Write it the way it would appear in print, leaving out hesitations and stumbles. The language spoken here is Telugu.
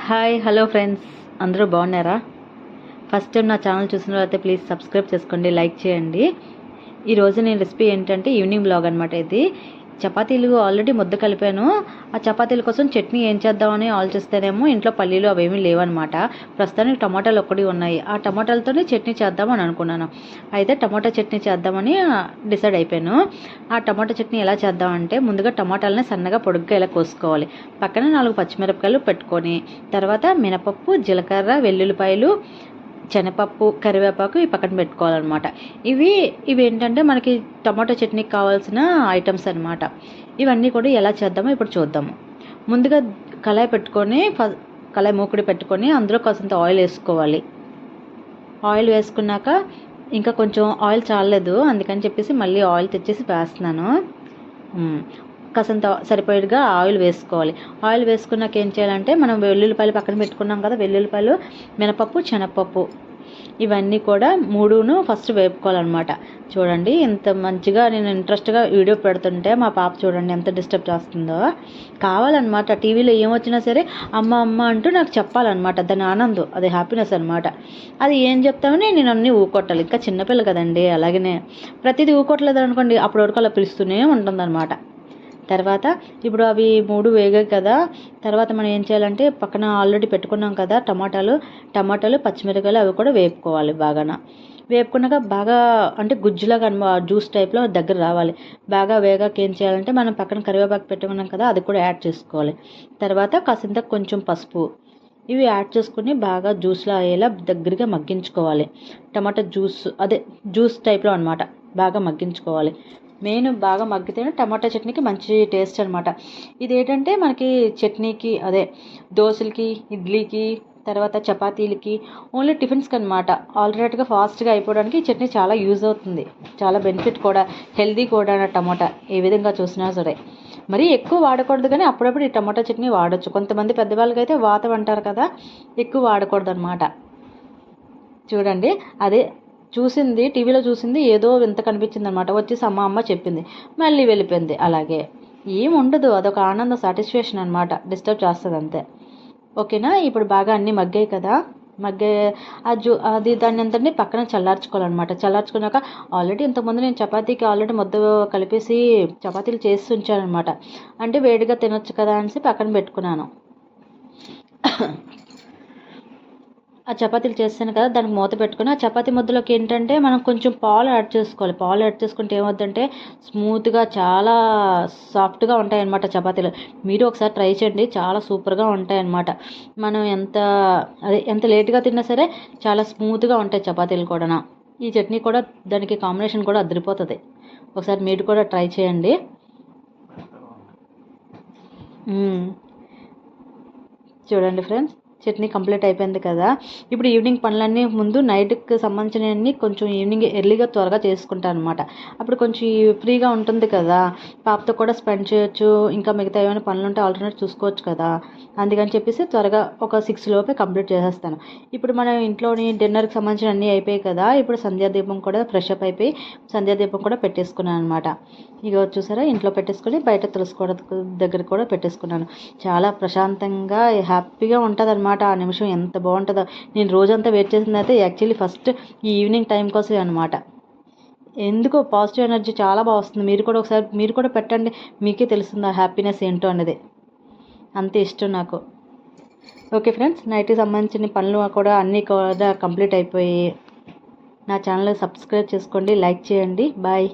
హాయ్ హలో ఫ్రెండ్స్, అందరూ బాగున్నారా? ఫస్ట్ టైం నా ఛానల్ చూసిన వాళ్ళైతే ప్లీజ్ సబ్స్క్రైబ్ చేసుకోండి, లైక్ చేయండి. ఈరోజు నేను రెసిపీ ఏంటంటే ఈవినింగ్ బ్లాగ్ అనమాట. ఇది చపాతీలు ఆల్రెడీ ముద్ద కలిపాను. ఆ చపాతీల కోసం చట్నీ ఏం చేద్దామని ఆలోచిస్తేనేమో ఇంట్లో పల్లీలు అవేమీ లేవన్నమాట. ప్రస్తుతానికి టమాటాలు ఒక్కటి ఉన్నాయి. ఆ టమాటాలతోనే చట్నీ చేద్దామని అనుకున్నాను. అయితే టమాటా చట్నీ చేద్దామని డిసైడ్ అయిపోయాను. ఆ టమాటా చట్నీ ఎలా చేద్దామంటే ముందుగా టమాటాలని సన్నగా పొడుగ్గా ఇలా కోసుకోవాలి. పక్కన 4 పచ్చిమిరపకాయలు పెట్టుకొని తర్వాత మినపప్పు, జీలకర్ర, వెల్లుల్లిపాయలు, శనగపప్పు, కరివేపాకు ఈ పక్కన పెట్టుకోవాలన్నమాట. ఇవి ఏంటంటే మనకి టమాటో చట్నీకి కావాల్సిన ఐటమ్స్ అనమాట. ఇవన్నీ కూడా ఎలా చేద్దామో ఇప్పుడు చూద్దాము. ముందుగా కళాయి పెట్టుకొని కళాయి మూకుడి పెట్టుకొని అందులో కాసింత ఆయిల్ వేసుకోవాలి. ఆయిల్ వేసుకున్నాక ఇంకా కొంచెం ఆయిల్ చాలలేదు, అందుకని చెప్పేసి మళ్ళీ ఆయిల్ తెచ్చేసి వేస్తున్నాను. కాసంత సరిపోయేట్టుగా ఆయిల్ వేసుకోవాలి. ఆయిల్ వేసుకున్నాక ఏం చేయాలంటే మనం వెల్లుల్లిపాయలు పక్కన పెట్టుకున్నాం కదా, వెల్లుల్లిపాయలు, మినపప్పు, శనగపప్పు ఇవన్నీ కూడా మూడును ఫస్ట్ వేపుకోవాలన్నమాట. చూడండి ఎంత మంచిగా నేను ఇంట్రెస్ట్గా వీడియో పెడుతుంటే మా పాప చూడండి ఎంత డిస్టర్బ్ చేస్తుందో. కావాలన్నమాట, టీవీలో ఏమొచ్చినా సరే అమ్మ అమ్మ అంటూ నాకు చెప్పాలన్నమాట. దాని ఆనందం, అది హ్యాపీనెస్ అనమాట. అది ఏం చెప్తామని నేను అన్నీ ఊకొట్టాలి. ఇంకా చిన్నపిల్ల కదండి, అలాగనే ప్రతిదీ ఊకొట్టలేదు అనుకోండి అప్పటి వరకు అలా పిలుస్తూనే ఉంటుందన్నమాట. తర్వాత ఇప్పుడు అవి 3 వేగాయి కదా, తర్వాత మనం ఏం చేయాలంటే పక్కన ఆల్రెడీ పెట్టుకున్నాం కదా టమాటాలు, పచ్చిమిరపకాయలు అవి కూడా వేపుకోవాలి. వేపుకున్నాక బాగా అంటే గుజ్జులాగా జ్యూస్ టైప్లో దగ్గర రావాలి. బాగా వేగాక ఏం చేయాలంటే మనం పక్కన కరివేపాకు పెట్టుకున్నాం కదా, అది కూడా యాడ్ చేసుకోవాలి. తర్వాత కాసింత కొంచెం పసుపు ఇవి యాడ్ చేసుకుని బాగా జ్యూస్లో అయ్యేలా దగ్గరగా మగ్గించుకోవాలి. టమాటా జ్యూస్ టైప్లో అనమాట, బాగా మగ్గించుకోవాలి. మెయిన్ బాగా మగ్గితేనే టమాటా చట్నీకి మంచి టేస్ట్ అనమాట. ఇదేంటంటే మనకి చట్నీకి దోశలకి, ఇడ్లీకి, తర్వాత చపాతీలకి, ఓన్లీ టిఫిన్స్కి అనమాట. ఆల్టర్నేట్గా ఫాస్ట్గా అయిపోవడానికి ఈ చట్నీ చాలా యూజ్ అవుతుంది. చాలా బెనిఫిట్ కూడా, హెల్దీ కూడా టమాటా ఏ విధంగా చూసినా సరే. మరీ ఎక్కువ వాడకూడదు, కానీ అప్పుడప్పుడు ఈ టమాటా చట్నీ వాడచ్చు. కొంతమంది పెద్దవాళ్ళకి అయితే వాతం అంటారు కదా, ఎక్కువ వాడకూడదు అనమాట. చూడండి టీవీలో చూసింది ఏదో వింత కనిపించింది అనమాట. వచ్చేసి అమ్మ చెప్పింది, మళ్ళీ వెళ్ళిపోయింది. అలాగే ఏముండదు, అదొక ఆనంద సాటిస్ఫాక్షన్ అనమాట. డిస్టర్బ్ చేస్తుంది అంతే. ఓకేనా? ఇప్పుడు బాగా అన్నీ మగ్గాయి కదా, దాన్ని అంతని పక్కన చల్లార్చుకోవాలన్నమాట. చల్లార్చుకున్నాక ఆల్రెడీ ఇంతకుముందు నేను చపాతీకి ఆల్రెడీ ముద్ద కలిపేసి చపాతీలు చేసి ఉంచానమాట. అంటే వేడిగా తినొచ్చు కదా అనేసి పక్కన పెట్టుకున్నాను. ఆ చపాతీలు చేస్తాను కదా, దానికి మూత పెట్టుకుని ఆ చపాతీ ముద్దలోకి ఏంటంటే మనం కొంచెం పాలు యాడ్ చేసుకోవాలి. పాలు యాడ్ చేసుకుంటే ఏమవుతుందంటే స్మూత్గా చాలా సాఫ్ట్గా ఉంటాయన్నమాట చపాతీలు. మీరు ఒకసారి ట్రై చేయండి, చాలా సూపర్గా ఉంటాయన్నమాట. మనం ఎంత లేట్గా తిన్నా సరే చాలా స్మూత్గా ఉంటాయి చపాతీలు కూడా. ఈ చట్నీ కూడా దానికి కాంబినేషన్ కూడా అదిరిపోతుంది. ఒకసారి మీరు కూడా ట్రై చేయండి. చూడండి ఫ్రెండ్స్, చట్నీ కంప్లీట్ అయిపోయింది కదా. ఇప్పుడు ఈవినింగ్ పనులన్నీ ముందు నైట్కి సంబంధించినవన్నీ కొంచెం ఈవినింగ్ ఎర్లీగా త్వరగా చేసుకుంటాను అనమాట. అప్పుడు కొంచెం ఫ్రీగా ఉంటుంది కదా, పాపతో కూడా స్పెండ్ చేయొచ్చు. ఇంకా మిగతా ఏమైనా పనులు ఉంటే ఆల్టర్నేట్ చూసుకోవచ్చు కదా, అందుకని చెప్పేసి త్వరగా ఒక 6 లోపే కంప్లీట్ చేసేస్తాను. ఇప్పుడు మన ఇంట్లోని డిన్నర్కి సంబంధించిన అన్నీ అయిపోయాయి కదా. ఇప్పుడు సంధ్యాదీపం కూడా ఫ్రెష్ అప్ అయిపోయి సంధ్యాదీపం కూడా పెట్టేసుకున్నాను అనమాట. ఇక చూసారా, ఇంట్లో పెట్టేసుకొని బయట తులసికోట దగ్గర కూడా పెట్టేసుకున్నాను. చాలా ప్రశాంతంగా హ్యాపీగా ఉంటుంది అనమాట. ఆ నిమిషం ఎంత బాగుంటుందో. నేను రోజంతా వెయిట్ చేసింది అయితే యాక్చువల్లీ ఫస్ట్ ఈ ఈవినింగ్ టైం కోసమే అనమాట. ఎందుకో పాజిటివ్ ఎనర్జీ చాలా బాగా వస్తుంది. మీరు కూడా పెట్టండి, మీకే తెలుస్తుంది ఆ హ్యాపీనెస్ ఏంటో అన్నది. అంత ఇష్టం నాకు. ఓకే ఫ్రెండ్స్, నైట్కి సంబంధించిన పనులు కూడా అన్నీ కూడా కంప్లీట్ అయిపోయి నా ఛానల్ సబ్స్క్రైబ్ చేసుకోండి, లైక్ చేయండి. బాయ్.